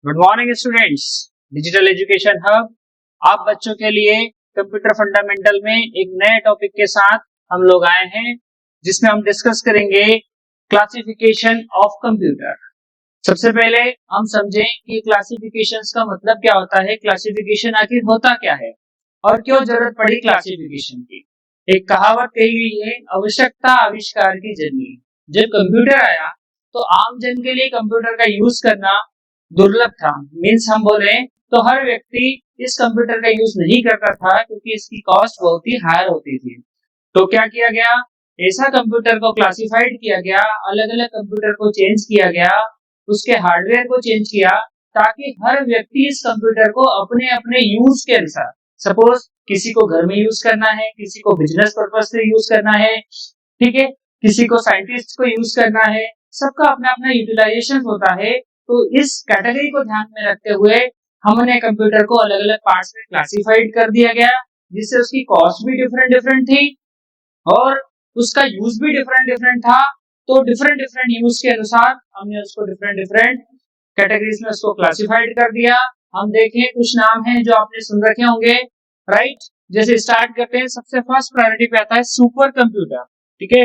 Good morning students. Digital education hub आप बच्चों के लिए कंप्यूटर फंडामेंटल में एक नए टॉपिक के साथ हम लोग आए हैं, जिसमें हम डिस्कस करेंगे क्लासिफिकेशन ऑफ कंप्यूटर। सबसे पहले हम समझें कि क्लासिफिकेशंस का मतलब क्या होता है, क्लासिफिकेशन आखिर होता क्या है और क्यों जरूरत पड़ी क्लासिफिकेशन की। एक कहावत कही गई है, आवश्यकता आविष्कार की जननी। जब कंप्यूटर आया तो आम जन के लिए कंप्यूटर का यूज करना दुर्लभ था। मीन्स हम बोले तो हर व्यक्ति इस कंप्यूटर का यूज नहीं करता था, क्योंकि इसकी कॉस्ट बहुत ही हायर होती थी। तो क्या किया गया, ऐसा कंप्यूटर को क्लासिफाइड किया गया, अलग अलग कंप्यूटर को चेंज किया गया, उसके हार्डवेयर को चेंज किया, ताकि हर व्यक्ति इस कंप्यूटर को अपने अपने यूज के अनुसार, सपोज किसी को घर में यूज करना है, किसी को बिजनेस पर्पज से यूज करना है, ठीक है, किसी को साइंटिस्ट को यूज करना है, सबका अपना अपना यूटिलाइजेशन होता है। तो इस कैटेगरी को ध्यान में रखते हुए हमने कंप्यूटर को अलग अलग पार्ट्स में क्लासिफाइड कर दिया गया, जिससे उसकी कॉस्ट भी डिफरेंट डिफरेंट थी और उसका यूज भी डिफरेंट डिफरेंट था। तो डिफरेंट डिफरेंट यूज के अनुसार हमने उसको डिफरेंट डिफरेंट कैटेगरीज में उसको क्लासिफाइड कर दिया। हम देखें, कुछ नाम हैं जो आपने सुन रखे होंगे, राइट। जैसे स्टार्ट करते हैं, सबसे फर्स्ट प्रायोरिटी पे आता है सुपर कंप्यूटर, ठीक है।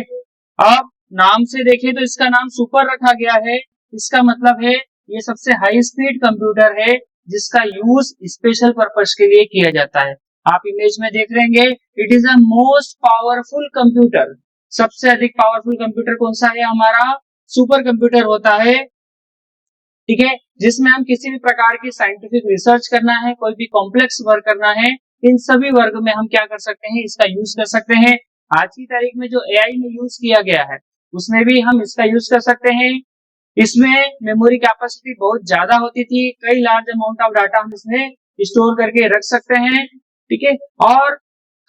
अब नाम से देखें तो इसका नाम सुपर रखा गया है, इसका मतलब है ये सबसे हाई स्पीड कंप्यूटर है, जिसका यूज स्पेशल पर्पस के लिए किया जाता है। आप इमेज में देख लेंगे, it is a most powerful computer. सबसे अधिक पावरफुल कंप्यूटर कौन सा है, हमारा सुपर कंप्यूटर होता है, ठीक है, जिसमें हम किसी भी प्रकार की साइंटिफिक रिसर्च करना है, कोई भी कॉम्प्लेक्स वर्क करना है, इन सभी वर्ग में हम क्या कर सकते हैं, इसका यूज कर सकते हैं। आज की तारीख में जो एआई में यूज किया गया है, उसमें भी हम इसका यूज कर सकते हैं। इसमें मेमोरी कैपेसिटी बहुत ज्यादा होती थी, कई लार्ज अमाउंट ऑफ डाटा हम इसमें स्टोर करके रख सकते हैं, ठीक है। और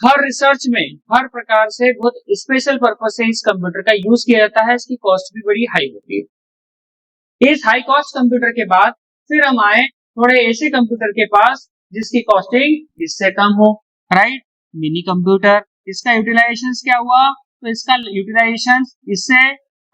हर रिसर्च में हर प्रकार से बहुत स्पेशल पर्पज से इस कंप्यूटर का यूज किया जाता है। इसकी कॉस्ट भी बड़ी हाई होती है। इस हाई कॉस्ट कंप्यूटर के बाद फिर हम आए थोड़े ऐसे कंप्यूटर के पास जिसकी कॉस्टिंग इससे कम हो, राइट। मिनी कंप्यूटर, इसका यूटिलाइजेशन क्या हुआ, तो इसका यूटिलाइजेशन इससे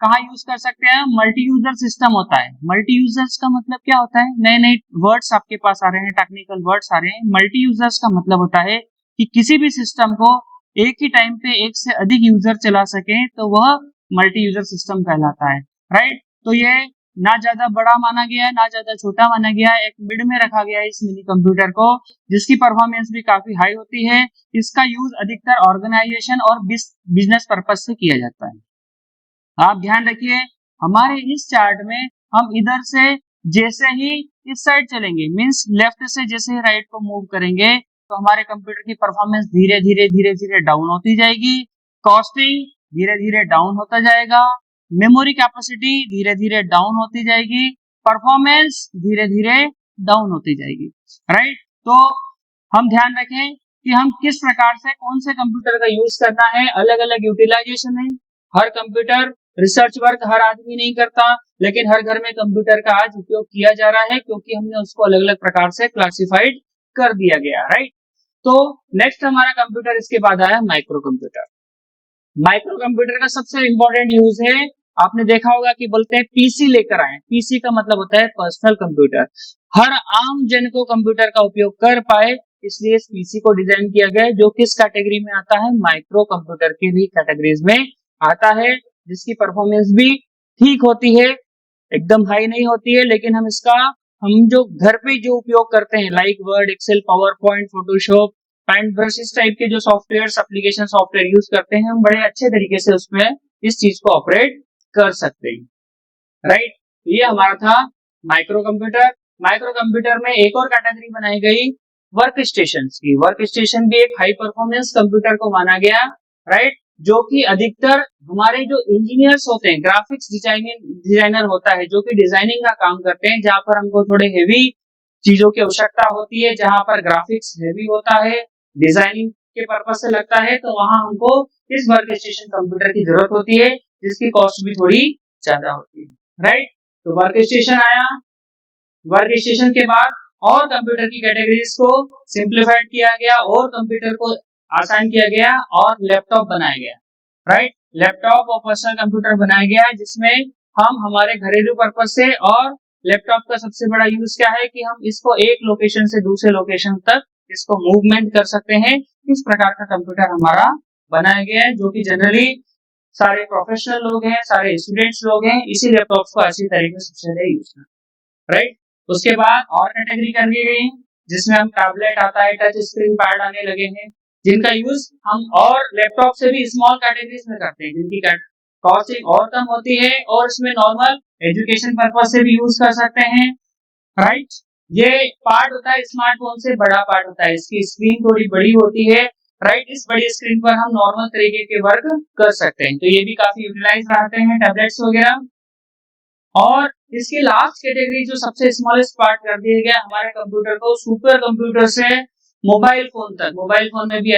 कहाँ यूज कर सकते हैं, मल्टी यूजर सिस्टम होता है। मल्टी यूजर्स का मतलब क्या होता है, नए नए वर्ड्स आपके पास आ रहे हैं, टेक्निकल वर्ड्स आ रहे हैं। मल्टी यूजर्स का मतलब होता है कि किसी भी सिस्टम को एक ही टाइम पे एक से अधिक यूजर चला सके, तो वह मल्टी यूजर सिस्टम कहलाता है, राइट। तो ये ना ज्यादा बड़ा माना गया है, ना ज्यादा छोटा माना गया है, एक मिड में रखा गया है इस मिनी कंप्यूटर को, जिसकी परफॉर्मेंस भी काफी हाई होती है। इसका यूज अधिकतर ऑर्गेनाइजेशन और बिजनेस पर्पज से किया जाता है। आप ध्यान रखिए, हमारे इस चार्ट में हम इधर से जैसे ही इस साइड चलेंगे, मींस लेफ्ट से जैसे ही राइट को मूव करेंगे, तो हमारे कंप्यूटर की परफॉर्मेंस धीरे धीरे धीरे धीरे डाउन होती जाएगी, कॉस्टिंग धीरे धीरे डाउन होता जाएगा, मेमोरी कैपेसिटी धीरे धीरे डाउन होती जाएगी, परफॉर्मेंस धीरे धीरे डाउन होती जाएगी, राइट। तो हम ध्यान रखें कि हम किस प्रकार से कौन से कंप्यूटर का यूज करना है, अलग अलग यूटिलाइजेशन है। हर कंप्यूटर रिसर्च वर्क हर आदमी नहीं करता, लेकिन हर घर में कंप्यूटर का आज उपयोग किया जा रहा है, क्योंकि हमने उसको अलग अलग प्रकार से क्लासिफाइड कर दिया गया, राइट। तो नेक्स्ट हमारा कंप्यूटर इसके बाद आया माइक्रो कंप्यूटर। माइक्रो कंप्यूटर का सबसे इंपॉर्टेंट यूज है, आपने देखा होगा कि बोलते हैं पीसी लेकर आए। पीसी का मतलब होता है पर्सनल कंप्यूटर। हर आम जन को कंप्यूटर का उपयोग कर पाए, इसलिए इस पीसी को डिजाइन किया गया है, जो किस कैटेगरी में आता है, माइक्रो कंप्यूटर की भी कैटेगरीज में आता है, जिसकी परफॉर्मेंस भी ठीक होती है, एकदम हाई नहीं होती है, लेकिन हम जो घर पे जो उपयोग करते हैं, like Word, Excel, PowerPoint, Photoshop, paint brush, इस टाइप के जो सॉफ्टवेयर एप्लीकेशन सॉफ्टवेयर यूज करते हैं, हम बड़े अच्छे तरीके से उसमें इस चीज को ऑपरेट कर सकते हैं, राइट। ये हमारा था माइक्रो कंप्यूटर। माइक्रो कंप्यूटर में एक और कैटेगरी बनाई गई वर्क स्टेशन की। वर्क स्टेशन भी एक हाई परफॉर्मेंस कंप्यूटर को माना गया, राइट, जो कि अधिकतर हमारे जो इंजीनियर्स होते हैं, ग्राफिक्स डिजाइनर होता है, जो कि डिजाइनिंग का काम करते हैं, जहां पर हमको थोड़े हेवी चीजों की आवश्यकता होती है, जहां पर ग्राफिक्स हेवी होता है, डिजाइनिंग के पर्पज से लगता है, तो वहां हमको इस वर्क स्टेशन कंप्यूटर की जरूरत होती है, जिसकी कॉस्ट भी थोड़ी ज्यादा होती है, राइट। तो वर्क स्टेशन आया, वर्क स्टेशन के बाद और कंप्यूटर की कैटेगरीज को सिंप्लीफाइड किया गया और कंप्यूटर को आसान किया गया और लैपटॉप बनाया गया, राइट। लैपटॉप और पर्सनल कंप्यूटर बनाया गया, जिसमें हम हमारे घरेलू पर्पज से और लैपटॉप का सबसे बड़ा यूज क्या है कि हम इसको एक लोकेशन से दूसरे लोकेशन तक इसको मूवमेंट कर सकते हैं। इस प्रकार का कंप्यूटर हमारा बनाया गया है, जो कि जनरली सारे प्रोफेशनल लोग हैं, सारे स्टूडेंट्स लोग हैं, इसी लैपटॉप को अच्छी तरीके से सबसे ज्यादा यूज करते हैं, राइट। उसके बाद और कैटेगरी कर दी गई, जिसमें हम टैबलेट आता है, टच स्क्रीन पैड आने लगे हैं, जिनका यूज हम और लैपटॉप से भी स्मॉल कैटेगरीज में करते हैं, जिनकी कॉस्टिंग और कम होती है और इसमें नॉर्मल एजुकेशन पर्पज से भी यूज कर सकते हैं, राइट। ये पार्ट होता है स्मार्टफोन से बड़ा पार्ट होता है, इसकी स्क्रीन थोड़ी बड़ी होती है, राइट। इस बड़ी स्क्रीन पर हम नॉर्मल तरीके के वर्क कर सकते हैं, तो ये भी काफी यूटिलाइज रहते हैं टैबलेट्स वगैरह। और इसकी लास्ट कैटेगरी जो सबसे स्मॉलेस्ट पार्ट कर दिया गया हमारे कंप्यूटर को, सुपर कंप्यूटर से मोबाइल फोन तक। मोबाइल फोन में भी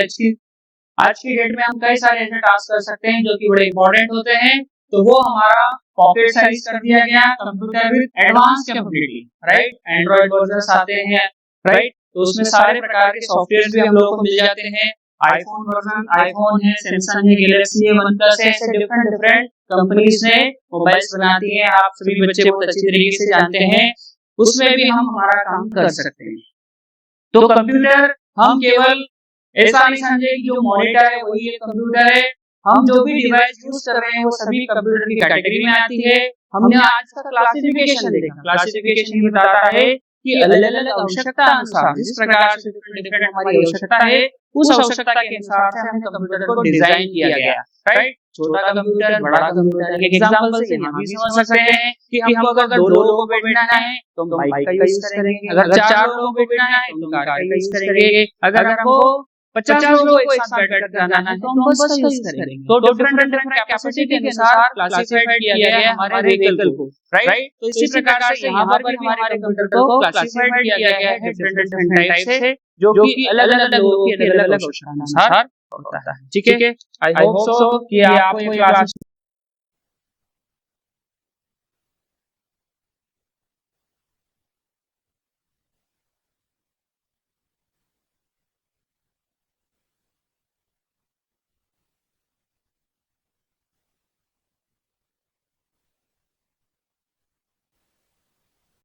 आज की डेट में हम कई सारे ऐसे टास्क कर सकते हैं जो कि बड़े इंपॉर्टेंट होते हैं, तो वो हमारा पॉकेट साइज कर दिया गया computer with advance capability, right. Android version आते हैं, राइट, तो उसमें सारे प्रकार के सॉफ्टवेयर भी हम लोगों को मिल जाते हैं। आईफोन वर्जन, आईफोन है, सैमसंग है, गैलेक्सी है, OnePlus है, ऐसे डिफरेंट कंपनीज ने मोबाइल्स बनाती हैं, आप सभी बच्चे बहुत अच्छी तरीके से जानते हैं। उसमें भी हम हमारा काम कर सकते हैं। तो कंप्यूटर हम केवल ऐसा नहीं समझे कि जो मॉनिटर है वही एक कंप्यूटर है, हम जो भी डिवाइस यूज कर रहे हैं वो सभी कंप्यूटर की कैटेगरी में आती है। हमने आज का क्लासिफिकेशन देखा, क्लासिफिकेशन ये बताता है कि अलग अलग आवश्यकता अनुसार जिस प्रकार से डिफरेंट हमारी आवश्यकता है, उस आवश्यकता के अनुसार से हमने कंप्यूटर को डिजाइन किया गया, राइट। छोटा कंप्यूटर, बड़ा कंप्यूटर, एक एग्जांपल से हम भी समझ सकते हैं कि हमको अगर 2 लोगों को बैठना है तो हम बाइक का यूज करेंगे, अगर 4 लोगों को बैठना है तो हम कार का यूज करेंगे, अगर हमको 50 लोगों को एक साथ बैठ कर जाना है तो हम बस का यूज करेंगे। तो डिफरेंट कैपेसिटी के अनुसार क्लासिफाइड किया गया है हमारे व्हीकल को, राइट। तो इसी प्रकार से यहाँ पर भी हमारे कंप्यूटर को क्लासिफाइड किया गया है डिफरेंट टाइप से, जो कि अलग अलग लोगों की अलग अलग आवश्यकता अनुसार होता है, ठीक है। आई होप सो कि आपको ये क्लास